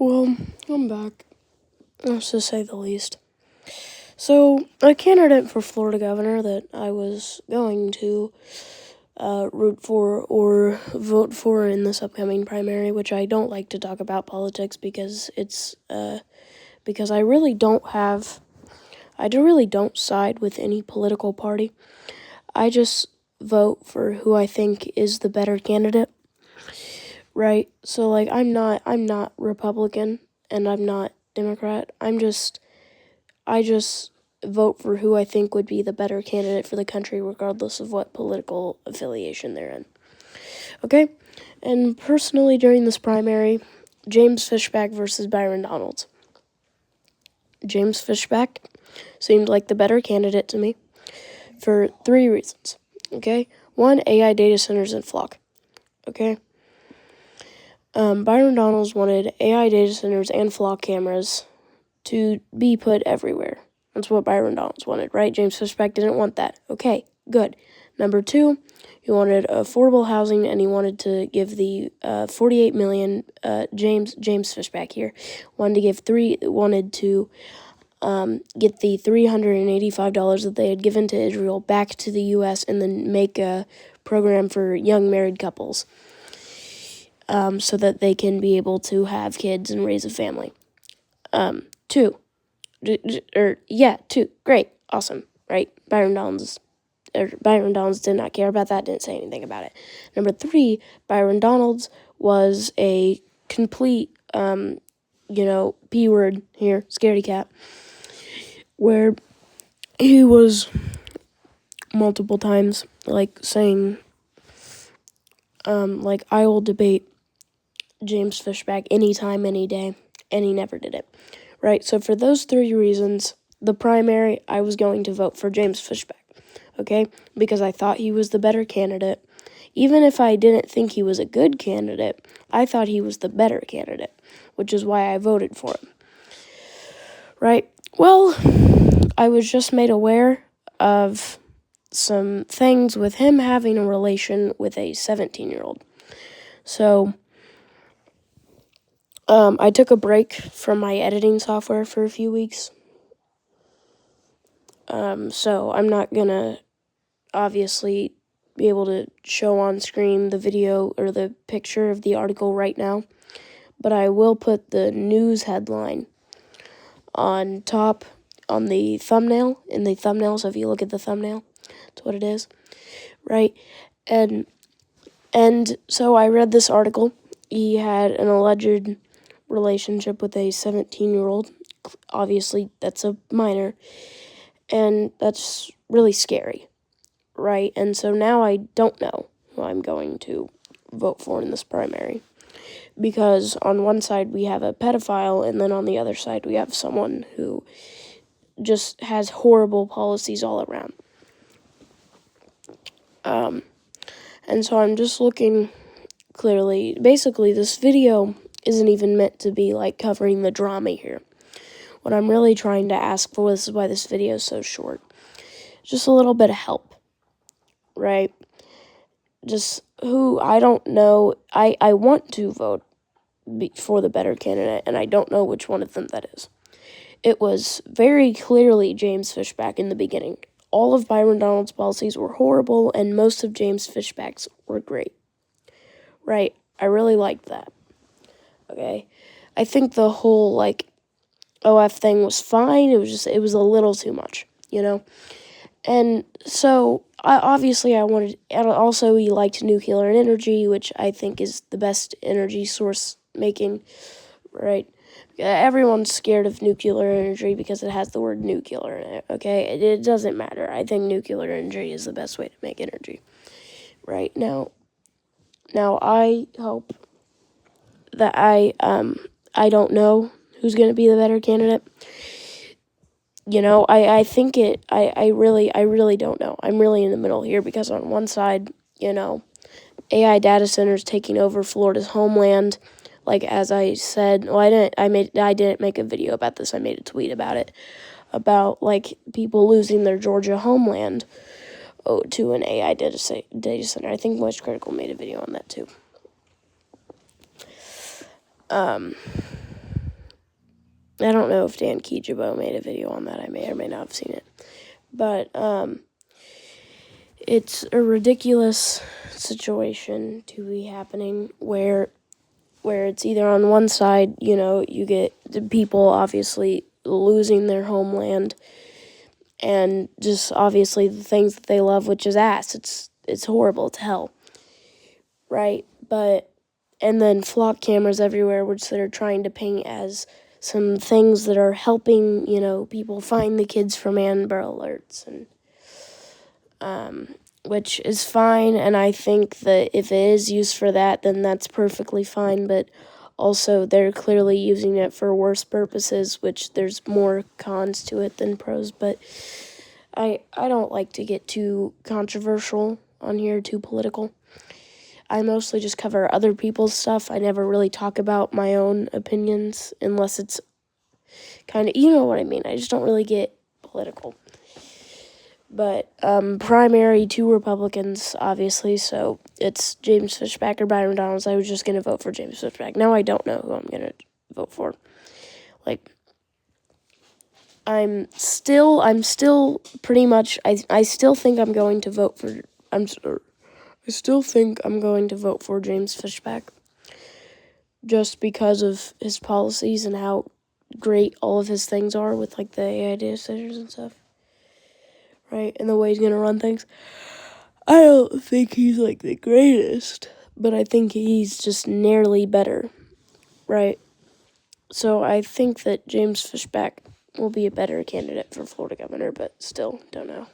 Well, I'm back, to say the least. So, a candidate for Florida governor that I was going to root for or vote for in this upcoming primary, which I don't like to talk about politics because it's because I really don't side with any political party. I just vote for who I think is the better candidate. Right? So like I'm not Republican and I'm not Democrat. I just vote for who I think would be the better candidate for the country regardless of what political affiliation they're in. Okay? And personally during this primary, James Fishback versus Byron Donalds. James Fishback seemed like the better candidate to me for 3 reasons. Okay? 1, AI data centers and Flock. Okay? Byron Donalds wanted AI data centers and Flock cameras to be put everywhere. That's what Byron Donalds wanted, right? James Fishback didn't want that. Okay, good. Number 2, he wanted affordable housing, and he wanted to give the $48 million. James Fishback here wanted to get the $385 that they had given to Israel back to the U.S. and then make a program for young married couples. So that they can be able to have kids and raise a family. 2. Great. Awesome. Right? Byron Donalds did not care about that, didn't say anything about it. Number 3, Byron Donalds was a complete, P word here, scaredy cat, where he was multiple times, saying, I will debate James Fishback anytime, any day, and he never did it. Right, so for those 3 reasons, the primary, I was going to vote for James Fishback, okay? Because I thought he was the better candidate. Even if I didn't think he was a good candidate, I thought he was the better candidate, which is why I voted for him. Right, well, I was just made aware of some things with him having a relation with a 17-year-old. So I took a break from my editing software for a few weeks. So I'm not gonna obviously be able to show on screen the video or the picture of the article right now, but I will put the news headline on top on the thumbnail, in the thumbnail, so if you look at the thumbnail, that's what it is, right? And so I read this article. He had an alleged relationship with a 17-year-old. Obviously, that's a minor. And that's really scary, right? And so now I don't know who I'm going to vote for in this primary. Because on one side we have a pedophile, and then on the other side we have someone who just has horrible policies all around. And so I'm just looking clearly. Basically, this video isn't even meant to be covering the drama here. What I'm really trying to ask for, this is why this video is so short, just a little bit of help, right? Just who, I don't know, I want to vote for the better candidate, and I don't know which one of them that is. It was very clearly James Fishback in the beginning. All of Byron Donalds' policies were horrible, and most of James Fishback's were great. Right, I really liked that. Okay, I think the whole, OF thing was fine. It was a little too much, And so, also he liked nuclear energy, which I think is the best energy source making, right? Everyone's scared of nuclear energy because it has the word nuclear in it, okay? It doesn't matter. I think nuclear energy is the best way to make energy, right? Now I hope that I don't know who's going to be the better candidate. I think I really don't know. I'm really in the middle here because on one side, AI data centers taking over Florida's homeland. As I said, I didn't make a video about this. I made a tweet about it, about people losing their Georgia homeland to an AI data center. I think Moist Critical made a video on that too. I don't know if Dan Kijabo made a video on that. I may or may not have seen it. But it's a ridiculous situation to be happening where it's either on one side, you get the people obviously losing their homeland and just obviously the things that they love, which is ass. It's horrible. It's hell. Right? And then flock cameras everywhere, which they're trying to paint as some things that are helping, people find the kids from Amber Alerts, and which is fine, and I think that if it is used for that, then that's perfectly fine, but also they're clearly using it for worse purposes, which there's more cons to it than pros, but I don't like to get too controversial on here, too political. I mostly just cover other people's stuff. I never really talk about my own opinions unless it's kind of, you know what I mean. I just don't really get political. But primary, 2 Republicans, obviously, so it's James Fishback or Byron Donalds. I was just going to vote for James Fishback. Now I don't know who I'm going to vote for. I'm still pretty much, I still think I'm going to vote for, I still think I'm going to vote for James Fishback. Just because of his policies and how great all of his things are with, the AI data centers and stuff. Right, and the way he's going to run things. I don't think he's, the greatest, but I think he's just nearly better, right? So I think that James Fishback will be a better candidate for Florida governor, but still, don't know.